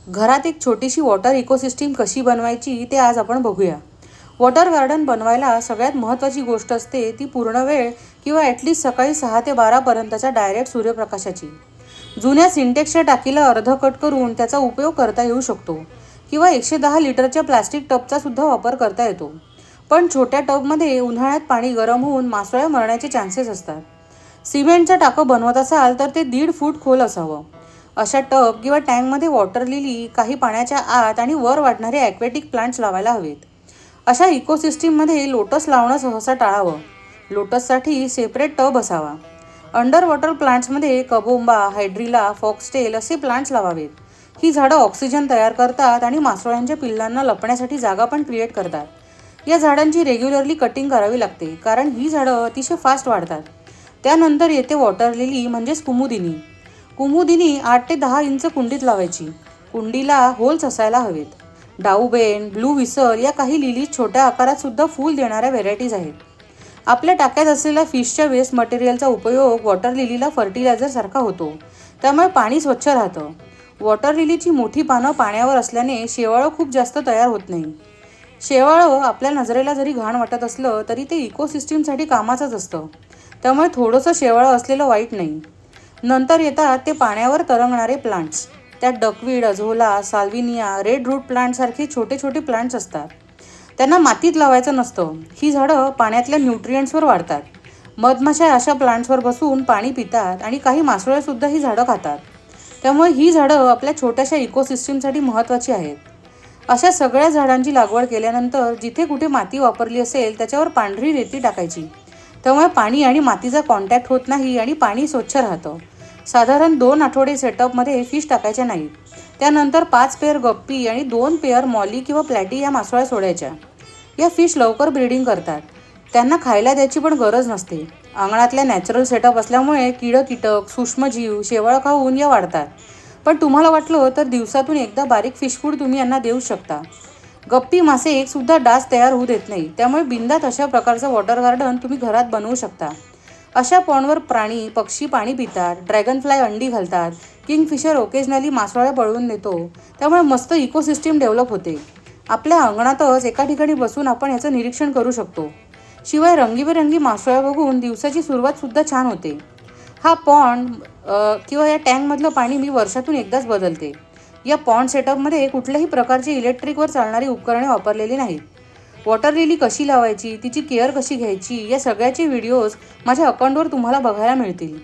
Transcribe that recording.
घरात एक छोटीशी वॉटर इकोसिस्टीम कशी बनवायची ते आज आपण बघूया. वॉटर गार्डन बनवायला सगळ्यात महत्त्वाची गोष्ट असते ती पूर्ण वेळ किंवा ॲटलिस्ट सकाळी 6 ते 12 पर्यंतच्या डायरेक्ट सूर्यप्रकाशाची. जुन्या सिंटेक्सच्या टाकीला अर्ध कट करून त्याचा उपयोग करता येऊ शकतो किंवा 110 लिटरच्या प्लास्टिक टबचा सुद्धा वापर करता येतो. पण छोट्या टबमध्ये उन्हाळ्यात पाणी गरम होऊन मासोळ्या मरण्याचे चान्सेस असतात. सिमेंटचं टाकं बनवत असाल तर ते 1.5 फूट खोल असावं. अशा टब किंवा टँकमध्ये वॉटर लिली, काही पाण्याच्या आत आणि वर वाढणारे ॲक्वॅटिक प्लांट्स लावायला हवेत. अशा इकोसिस्टीममध्ये लोटस लावणं सहसा टाळावं. लोटससाठी सेपरेट टब असावा. अंडर वॉटर प्लांट्समध्ये कबोंबा, हायड्रिला, फॉक्सटेल असे प्लांट्स लावावेत. ही झाडं ऑक्सिजन तयार करतात आणि मासोळ्यांच्या पिल्लांना लपण्यासाठी जागा पण क्रिएट करतात. या झाडांची रेग्युलरली कटिंग करावी लागते कारण ही झाडं अतिशय फास्ट वाढतात. त्यानंतर येते वॉटर लिली म्हणजेच कुमुदिनी. कुमुदिनी 8 ते 10 इंच कुंडीत लावायची. कुंडीला होल्स असायला हवेत. डाऊबेन, ब्लू विसल या काही लिली छोट्या आकारात सुद्धा फूल देणाऱ्या व्हेरायटीज आहेत. आपल्या टाक्यात असलेल्या फिशच्या वेस्ट मटेरियलचा उपयोग वॉटर लिलीला फर्टिलायझरसारखा होतो. त्यामुळे पाणी स्वच्छ राहतं. वॉटर लिलीची मोठी पानं पाण्यावर असल्याने शेवाळं खूप जास्त तयार होत नाही. शेवाळं आपल्या नजरेला जरी घाण वाटत असलं तरी ते इकोसिस्टीमसाठी कामाचंच असतं. त्यामुळे थोडंसं शेवाळं असलेलं वाईट नाही. नंतर येतात ते पाण्यावर तरंगणारे प्लांट्स. त्यात डकवीड, अझोला, साल्विनिया, रेड रूट प्लांटसारखे छोटे छोटे प्लांट्स असतात. त्यांना मातीत लावायचं नसतं. ही झाडं पाण्यातल्या न्यूट्रियंट्सवर वाढतात. मधमाशा अशा प्लांट्सवर बसून पाणी पितात आणि काही मासोळ्यासुद्धा ही झाडं खातात. त्यामुळे ही झाडं आपल्या छोट्याशा इकोसिस्टीमसाठी महत्त्वाची आहेत. अशा सगळ्या झाडांची लागवड केल्यानंतर जिथे कुठे माती वापरली असेल त्याच्यावर पांढरी रेती टाकायची. त्यामुळे पाणी आणि मातीचा कॉन्टॅक्ट होत नाही आणि पाणी स्वच्छ राहतं. साधारण 2 आठवडे सेटअपमध्ये फिश टाकायच्या नाहीत. त्यानंतर 5 पेअर गप्पी आणि 2 पेअर मॉली किंवा प्लॅटी या मासोळ्या सोडायच्या. या फिश लवकर ब्रीडिंग करतात. त्यांना खायला द्यायची पण गरज नसते. अंगणातल्या नॅचरल सेटअप असल्यामुळे कीटक, सूक्ष्मजीव, शेवाळं खाऊन या वाढतात. पण तुम्हाला वाटलं तर दिवसातून एकदा बारीक फिश फूड तुम्ही यांना देऊ शकता. गप्पी मासे एकसुद्धा डास तयार होऊ देत नाही. त्यामुळे बिनधास्त अशा प्रकारचं वॉटर गार्डन तुम्ही घरात बनवू शकता. अशा पॉन्डवर प्राणी, पक्षी पाणी पितात, ड्रॅगनफ्लाय अंडी घालतात, किंगफिशर ओकेजनली मासोळ्या पळवून नेतो. त्यामुळे मस्त इकोसिस्टीम डेव्हलप होते. आपल्या अंगणातच एका ठिकाणी बसून आपण याचं निरीक्षण करू शकतो. शिवाय रंगीबेरंगी मासोळ्या बघून दिवसाची सुरुवातसुद्धा छान होते. हा पॉन्ड किंवा या टँकमधलं पाणी मी वर्षातून एकदाच बदलते. या पॉन्ड सेटअपमध्ये कुठल्याही प्रकारची इलेक्ट्रिकवर चालणारी उपकरणे वापरलेली नाहीत. वॉटर लिली कशी लावायची, तिची केअर कशी घ्यायची या सगळ्याचे व्हिडिओज माझ्या अकाउंटवर तुम्हाला बघायला मिळतील.